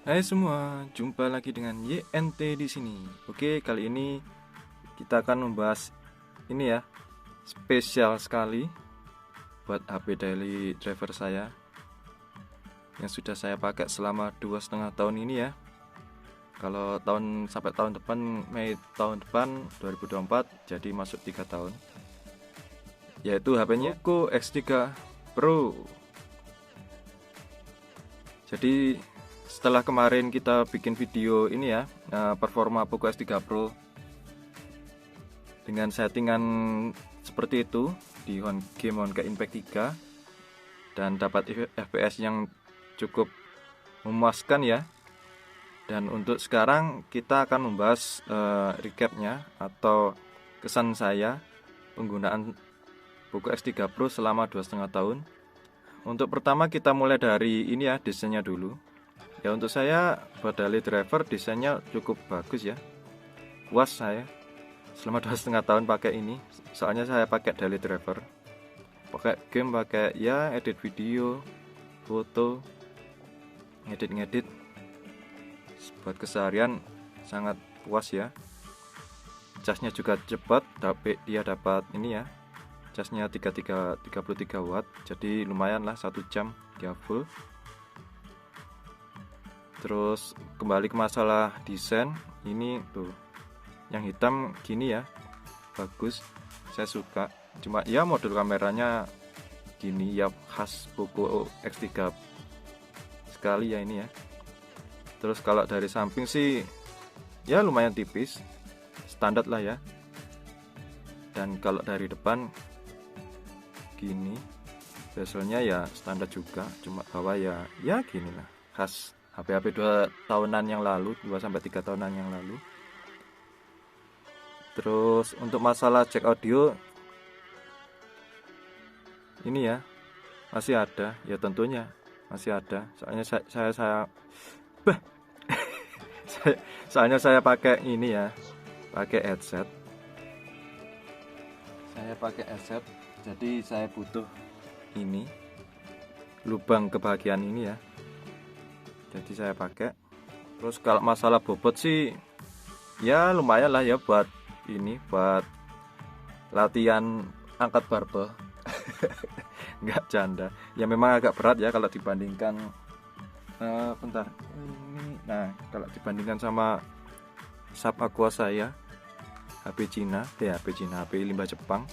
Hai semua, jumpa lagi dengan YNT di sini. Oke, kali ini kita akan membahas ini ya, spesial sekali buat HP daily driver saya yang sudah saya pakai selama 2,5 tahun ini ya. Kalau sampai tahun depan, Mei tahun depan 2024, jadi masuk 3 tahun. Yaitu HP-nya Poco X3 Pro. Jadi setelah kemarin kita bikin video ini ya, performa Poco X3 Pro dengan settingan seperti itu di game Honkai Impact 3 dan dapat FPS yang cukup memuaskan ya. Dan untuk sekarang kita akan membahas recapnya atau kesan saya penggunaan Poco X3 Pro selama 2,5 tahun. Untuk pertama kita mulai dari ini ya, desainnya dulu. Ya, untuk saya buat daily driver desainnya cukup bagus ya, puas saya selama 2,5 tahun pakai ini. Soalnya saya pakai daily driver, pakai game, pakai ya edit video, foto, ngedit buat keseharian, sangat puas ya. Casnya juga cepat, tapi dia dapat ini ya, casnya 33 watt, jadi lumayan lah 1 jam dia full. Terus kembali ke masalah desain, ini tuh yang hitam gini ya, bagus, saya suka. Cuma ya modul kameranya gini ya, khas Poco X3 sekali ya ini ya. Terus kalau dari samping sih ya lumayan tipis, standar lah ya. Dan kalau dari depan gini, bezelnya ya standar juga, cuma bawah ya gini lah, khas HP-HP 2 tahunan yang lalu, 2-3 tahunan yang lalu. Terus untuk masalah jack audio ini ya, masih ada ya, tentunya masih ada. Soalnya bah, soalnya saya pakai ini ya, pakai headset. Saya pakai headset, jadi saya butuh ini, lubang kebahagiaan ini ya. Jadi saya pakai. Terus kalau masalah bobot sih ya lumayan lah ya, buat ini, buat latihan angkat barbel. Nggak canda ya, memang agak berat ya kalau dibandingkan bentar ini. Nah, kalau dibandingkan sama Sub Aqua saya, HP Cina, HP limbah Jepang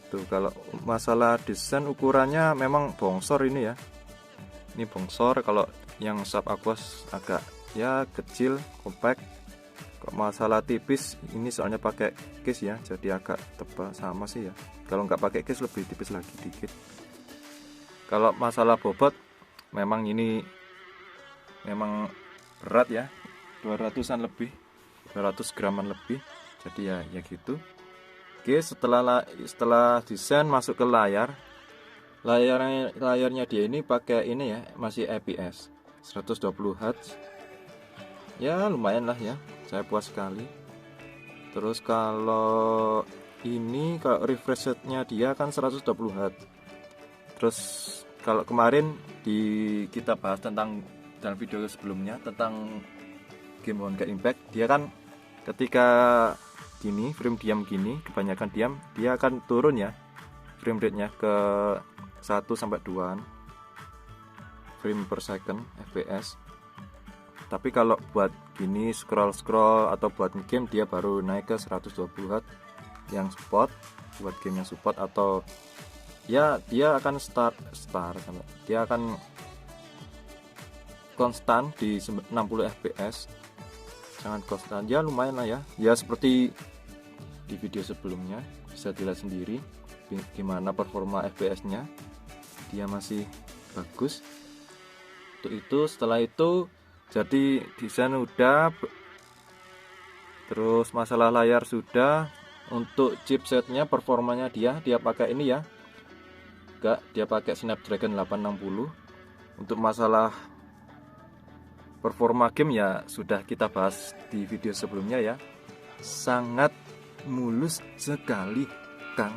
tuh. Kalau masalah desain ukurannya memang bongsor ini ya, ini bongsor. Kalau yang Sub Aqua agak ya kecil, compact. Kok masalah tipis ini soalnya pakai case ya, jadi agak tebal, sama sih ya. Kalau nggak pakai case lebih tipis lagi dikit. Kalau masalah bobot, memang ini memang berat ya, 200-an lebih, 200 graman lebih. Jadi ya gitu. Oke, setelah desain, masuk ke layarnya dia ini pakai ini ya, masih IPS 120 Hz. Ya lumayan lah ya, saya puas sekali. Terus kalau ini, kalau refresh rate-nya dia kan 120 Hz. Terus kalau kemarin kita bahas tentang dalam video sebelumnya tentang game Honkai Impact, dia kan ketika gini, frame diam gini, kebanyakan diam, dia akan turun ya frame rate-nya ke 1-2 frame per second FPS. Tapi kalau buat gini scroll atau buat game, dia baru naik ke 120 Hz yang support, buat game yang support. Atau ya dia akan start dia akan konstan di 60 fps, sangat konstan ya, lumayan lah ya. Ya seperti di video sebelumnya, bisa dilihat sendiri gimana performa fps nya, dia masih bagus. Untuk itu, setelah itu jadi desain udah, terus masalah layar sudah. Untuk chipsetnya, performanya dia pakai ini ya, dia pakai Snapdragon 860. Untuk masalah performa game ya sudah kita bahas di video sebelumnya ya, sangat mulus sekali Kang.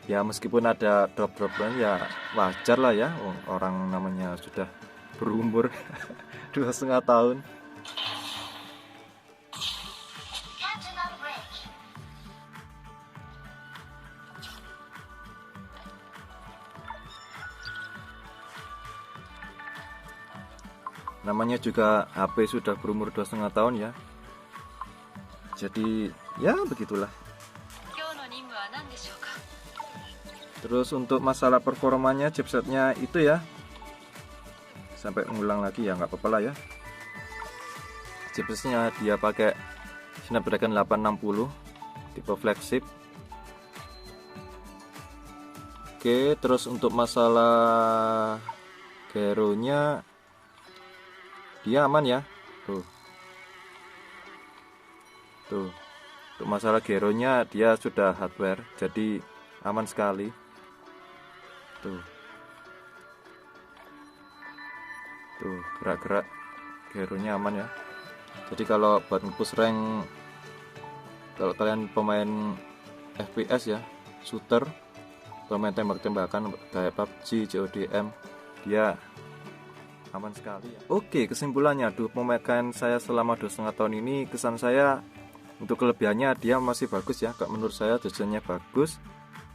Ya meskipun ada drop-dropnya ya wajar lah ya, orang namanya sudah berumur 2,5 tahun. Namanya juga HP sudah berumur 2,5 tahun ya. Jadi ya begitulah. Terus untuk masalah performanya chipsetnya itu ya, sampai ngulang lagi ya nggak apa-apa lah ya. Chipsetnya dia pakai Snapdragon 860 tipe flagship. Oke, terus untuk masalah gyronya dia aman ya. Tuh untuk masalah gyronya dia sudah hardware, jadi aman sekali. Tuh gerak-gerak gyronya aman ya. Jadi kalau buat nge-push rank, kalau kalian pemain FPS ya, shooter, pemain tembak-tembakan kayak PUBG, CODM, dia aman sekali ya. Oke, kesimpulannya pemakaian saya selama 2,5 tahun ini, kesan saya untuk kelebihannya dia masih bagus ya. Menurut saya desainnya bagus,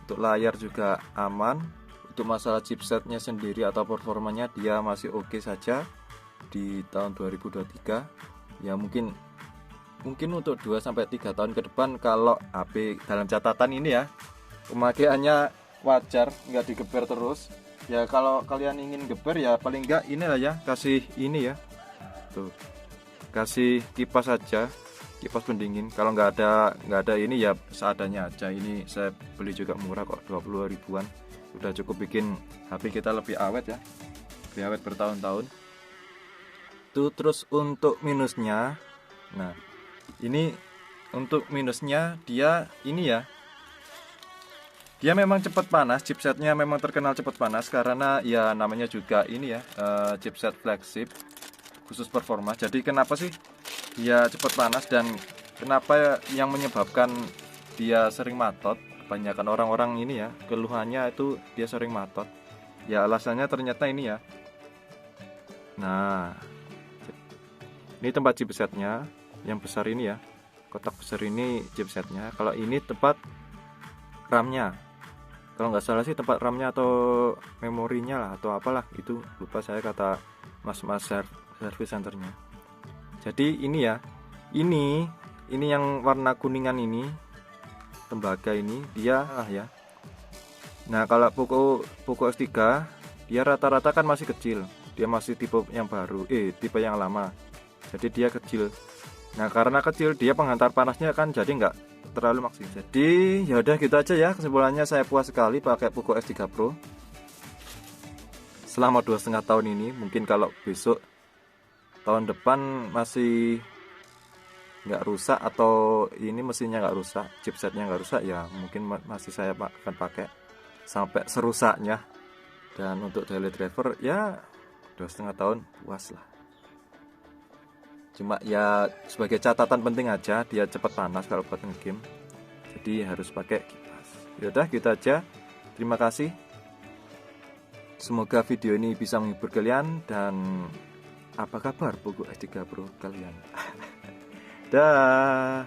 untuk layar juga aman, untuk masalah chipsetnya sendiri atau performanya dia masih oke saja di tahun 2023 ya. Mungkin untuk 2-3 tahun ke depan kalau HP dalam catatan ini ya pemakaiannya wajar, nggak digeber terus ya. Kalau kalian ingin geber ya paling enggak inilah ya, kasih ini ya, tuh kasih kipas saja, kipas pendingin. Kalau nggak ada ini ya seadanya aja. Ini saya beli juga murah kok, 20 ribuan udah cukup bikin HP kita lebih awet ya, lebih awet bertahun-tahun tuh. Terus untuk minusnya, nah ini untuk minusnya dia ini ya, dia memang cepat panas. Chipsetnya memang terkenal cepat panas karena ya namanya juga ini ya, chipset flagship khusus performa. Jadi kenapa sih dia cepat panas dan kenapa yang menyebabkan dia sering matot? Kebanyakan orang-orang ini ya keluhannya itu dia sering matot. Ya alasannya ternyata ini ya. Nah, ini tempat chipsetnya yang besar ini ya, kotak besar ini chipsetnya. Kalau ini tempat RAM-nya. Kalau nggak salah sih tempat RAM-nya atau memorinya lah atau apalah itu, lupa saya kata mas-mas service centernya. Jadi ini ya, ini yang warna kuningan ini, tembaga ini dia ya. Nah kalau Poco X3 dia rata-rata kan masih kecil, dia masih tipe yang baru, tipe yang lama, jadi dia kecil. Nah karena kecil dia penghantar panasnya kan jadi nggak terlalu maksimal. Jadi ya udah gitu aja ya, kesimpulannya saya puas sekali pakai Poco X3 Pro selama 2,5 tahun ini. Mungkin kalau besok tahun depan masih nggak rusak atau ini mesinnya nggak rusak, chipsetnya nggak rusak ya mungkin masih saya akan pakai sampai serusaknya. Dan untuk daily driver ya 2,5 tahun puas lah. Cuma ya sebagai catatan penting aja, dia cepat panas kalau buat ngegame, jadi harus pakai kipas. Yaudah gitu aja, terima kasih. Semoga video ini bisa menghibur kalian. Dan apa kabar Poco X3 Pro kalian? Dah.